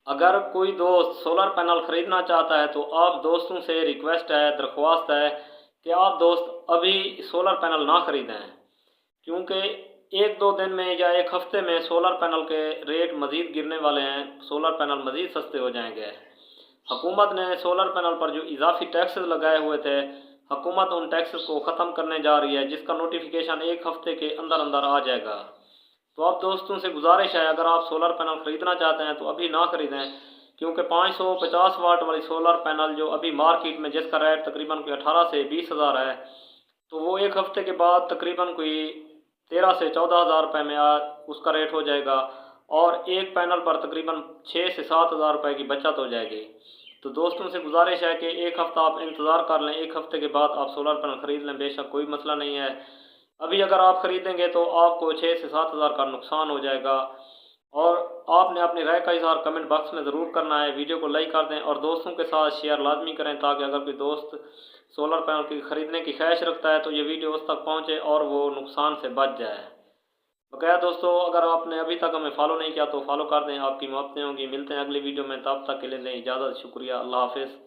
अगर कोई दोस्त सोलर पैनल ख़रीदना चाहता है तो आप दोस्तों से रिक्वेस्ट है, दरख्वास्त है कि आप दोस्त अभी सोलर पैनल ना ख़रीदें, क्योंकि एक दो दिन में या एक हफ़्ते में सोलर पैनल के रेट मज़ीद गिरने वाले हैं। सोलर पैनल मज़ीद सस्ते हो जाएंगे। हुकूमत ने सोलर पैनल पर जो इजाफी टैक्सेस लगाए हुए थे, हुकूमत उन टैक्सेस को ख़त्म करने जा रही है, जिसका नोटिफिकेशन एक हफ़्ते के अंदर अंदर आ जाएगा। तो आप दोस्तों से गुजारिश है, अगर आप सोलर पैनल ख़रीदना चाहते हैं तो अभी ना ख़रीदें, क्योंकि 550 वाट वाली सोलर पैनल जो अभी मार्केट में जिसका रेट तकरीबन कोई 18 से 20 हज़ार है, तो वो एक हफ़्ते के बाद तकरीबन कोई 13 से 14 हज़ार रुपये में उसका रेट हो जाएगा, और एक पैनल पर तकरीबन 6 से 7 हज़ार रुपये की बचत हो जाएगी। तो दोस्तों से गुजारिश है कि एक हफ़्ता आप इंतज़ार कर लें, एक हफ़्ते के बाद आप सोलर पैनल ख़रीद लें, बेशक कोई मसला नहीं है। अभी अगर आप ख़रीदेंगे तो आपको 6 से 7 हज़ार का नुकसान हो जाएगा। और आपने अपनी राय का इज़हार कमेंट बॉक्स में ज़रूर करना है। वीडियो को लाइक कर दें और दोस्तों के साथ शेयर लाजमी करें, ताकि अगर कोई दोस्त सोलर पैनल की ख़रीदने की ख्वाहिश रखता है तो ये वीडियो उस तक पहुँचे और वो नुकसान से बच जाए। बकाया दोस्तों, अगर आपने अभी तक हमें फॉलो नहीं किया तो फॉलो कर दें, आपकी मोहब्बतें होंगी। मिलते हैं अगली वीडियो में, तब तक के लिए दें इजाज़त। शुक्रिया, अल्लाह हाफ़िज़।